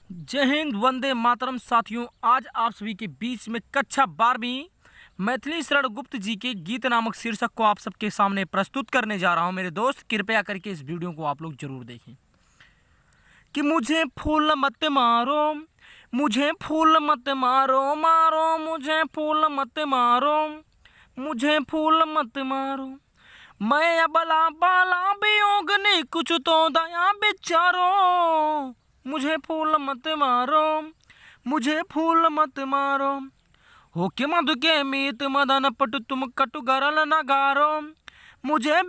जय हिंद, वंदे मातरम। साथियों, आज आप सभी के बीच में कक्षा 12वीं मैथिली शरण गुप्त जी के गीत नामक शीर्षक को आप सबके सामने प्रस्तुत करने जा रहा हूं। मेरे दोस्त, कृपया करके इस वीडियो को आप लोग जरूर देखें। कि मुझे फूल मत मारो, मुझे फूल मत मारो, मारो मुझे फूल मत मारो, मुझे फूल मत मारो। मैं अबला बाला वियोगनी, कुछ तो दया बिचारो। मुझे फूल मत मारो, मुझे फूल मत मारो। हो के मधु के मीत मदन पटु, तुम कटु गरल नगारो। मुझे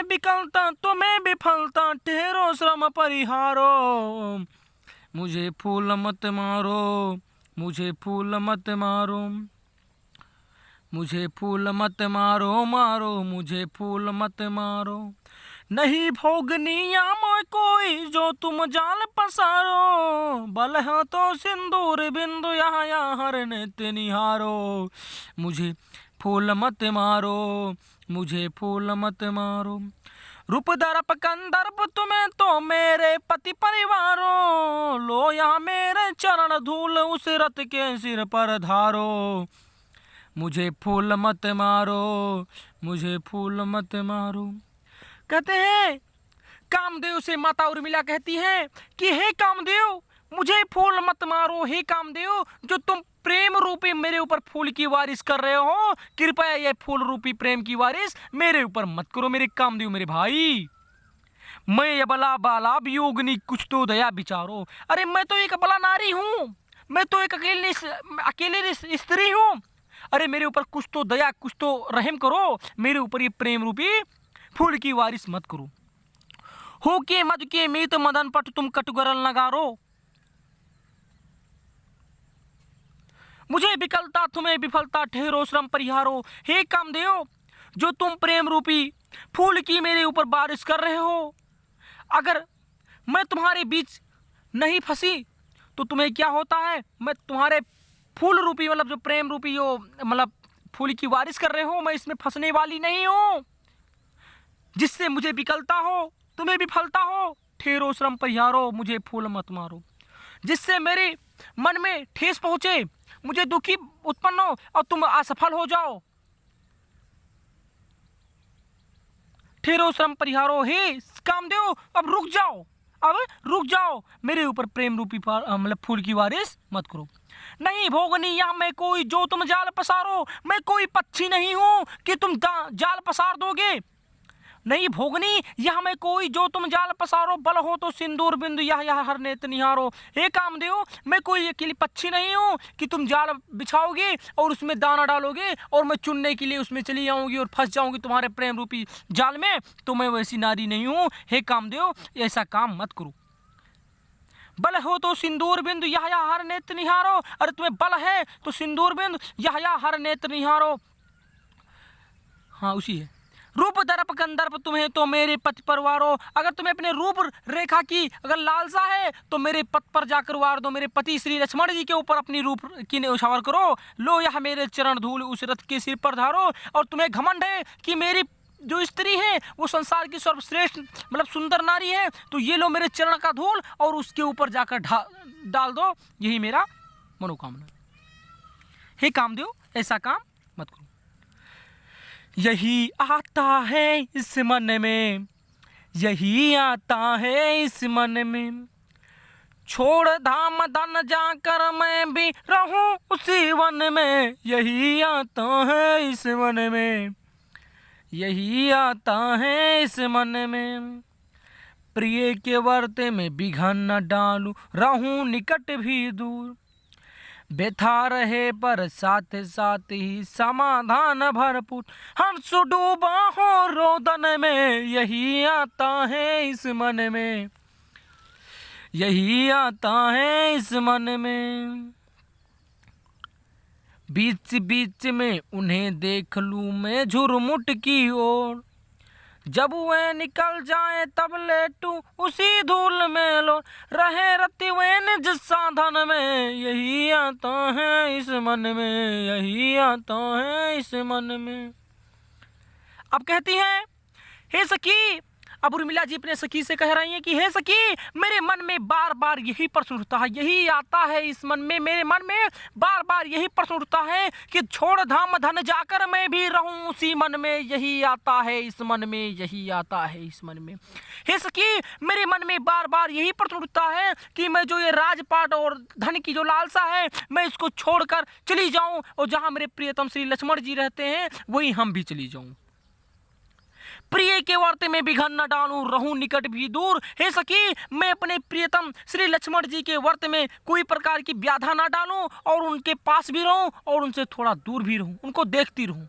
विकलता तुम्हें विफलता, ठहरो श्रम परिहारो। मुझे फूल मत मारो, मुझे फूल मत मारो, मुझे फूल मत मारो, मारो मुझे फूल मत मारो। नहीं भोगनिया मैं कोई जो तुम जाल पसारो, बल है तो सिंदूर बिंदु यहाँ यहाँ हर नेत्र निहारो। मुझे फूल मत मारो, मुझे फूल मत मारो। रूप दर्प कंदर्प तुम्हें तो मेरे पति परिवारो, लो यहाँ मेरे चरण धूल उस रत के सिर पर धारो। मुझे फूल मत मारो, मुझे फूल मत मारो। कहते हैं कामदेव से माता उर्मिला कहती है कि हे कामदेव, मुझे फूल मत मारो। हे कामदेव, जो तुम प्रेम रूपी मेरे ऊपर फूल की बारिश कर रहे हो, कृपया ये फूल रूपी प्रेम की बारिश मेरे ऊपर मत करो। मेरे कामदेव, मेरे भाई, मैं अबला बाला वियोगिनी, कुछ तो दया विचारो। अरे मैं तो एक अबला नारी हूँ, मैं तो एक अकेली स्त्री हूँ। अरे मेरे ऊपर कुछ तो दया, कुछ तो रहम करो। मेरे ऊपर ये प्रेम रूपी फूल की बारिश मत करो। हो के मधु के मीत मदन पट, तुम कटुगरल नगारो। मुझे विकलता तुम्हें विफलता, ठहरो श्रम परिहारो। हे कामदेव, जो तुम प्रेम रूपी फूल की मेरे ऊपर बारिश कर रहे हो, अगर मैं तुम्हारे बीच नहीं फंसी तो तुम्हें क्या होता है? मैं तुम्हारे फूल रूपी मतलब जो प्रेम रूपी जो मतलब फूल की बारिश कर रहे हो, मैं इसमें फंसने वाली नहीं हूं, जिससे मुझे विकलता हो, तुम्हें विफलता हो। ठहरो श्रम परिहारो, मुझे फूल मत मारो। जिससे मेरे मन में ठेस पहुंचे, मुझे दुखी उत्पन्न हो और तुम असफल हो जाओ। ठहरो श्रम परिहारो। हे कामदेव, अब रुक जाओ, अब रुक जाओ। मेरे ऊपर प्रेम रूपी मतलब फूल की बारिश मत करो। नहीं भोगनी यहाँ मैं कोई जो तुम जाल पसारो। मैं कोई पक्षी नहीं हूं कि तुम जाल पसार दोगे। नहीं भोगनी यहाँ मैं कोई जो तुम जाल पसारो, बल हो तो सिंदूर बिंदु यह यह हर नेत्र निहारो। हे कामदेव, मैं कोई अकेली पक्षी नहीं हूँ कि तुम जाल बिछाओगे और उसमें दाना डालोगे और मैं चुनने के लिए उसमें चली जाऊंगी और फंस जाऊंगी तुम्हारे प्रेम रूपी जाल में। तो मैं वैसी नारी नहीं हूँ। हे कामदेव, ऐसा काम मत करो। बल हो तो सिंदूर बिंदु यह यह हर नेत्र निहारो। अरे तुम्हें बल है तो सिंदूर बिंदु यह यह हर नेत्र निहारो। हाँ, उसी है। रूप दर्प कंदर्प तुम्हें तो मेरे पति परवारो। अगर तुम्हें अपने रूप रेखा की अगर लालसा है तो मेरे पथ पर जाकर वार दो। मेरे पति श्री लक्ष्मण जी के ऊपर अपनी रूप की उछावर करो। लो यह मेरे चरण धूल उस रथ के सिर पर धारो। और तुम्हें घमंड है कि मेरी जो स्त्री है वो संसार की सर्वश्रेष्ठ मतलब सुंदर नारी है, तो ये लो मेरे चरण का धूल और उसके ऊपर जाकर डाल दो। यही मेरा मनोकामना। हे कामदेव, ऐसा काम मत करो। यही आता है इस मन में, यही आता है इस मन में। छोड़ धाम धन जाकर मैं भी रहूं उसी वन में। यही आता है इस मन में, यही आता है इस मन में। प्रिय के वर्ते में विघन न डालूं, रहूं निकट भी दूर। व्यथा रहे पर साथ साथ ही समाधान भरपूर। हंस डूबा हो रोदन में, यही आता है इस मन में, यही आता है इस मन में। बीच बीच में उन्हें देख लूं मैं झुरमुट की ओर। जब वह निकल जाए तब लेटू उसी धूल में लो। रहे रति वे निज साधन में, यही आता है इस मन में, यही आता है इस मन में। अब कहती है, हे सखी, अब उर्मिला जी अपने सखी से कह रही हैं कि हे सखी, मेरे मन में बार बार यही प्रश्न उठता है, यही आता है इस मन में, मेरे मन में बार बार यही प्रश्न उठता है कि छोड़ धाम धन जाकर मैं भी रहूं उसी मन में, यही आता है इस मन में, यही आता है इस मन में। हे सखी, मेरे मन में बार बार यही प्रश्न उठता है कि मैं जो ये राजपाट और धन की जो लालसा है, मैं इसको छोड़कर चली जाऊं और जहां मेरे प्रियतम श्री लक्ष्मण जी रहते हैं वहीं हम भी चली जाऊं। प्रिय के वर्त में विघन न डालूं, रहूं निकट भी दूर। हे सखी, मैं अपने प्रियतम श्री लक्ष्मण जी के वर्त में कोई प्रकार की व्याधा ना डालूं और उनके पास भी रहूं और उनसे थोड़ा दूर भी रहूं, उनको देखती रहूं।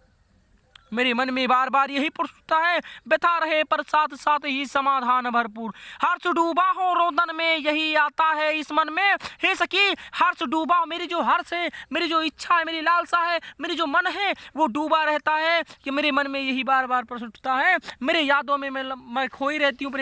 मेरे मन में बार बार यही प्रश्न है, व्यथा रहे पर साथ साथ ही समाधान भरपूर। हर्ष डूबा हो रोदन में, यही आता है इस मन में। हे सखी, हर्ष डूबा हो, मेरी जो हर्ष है, मेरी जो इच्छा है, मेरी लालसा है, मेरी जो मन है वो डूबा रहता है कि मेरे मन में यही बार बार प्रश्न उठता है। मेरे यादों में मैं खोई रहती हूँ,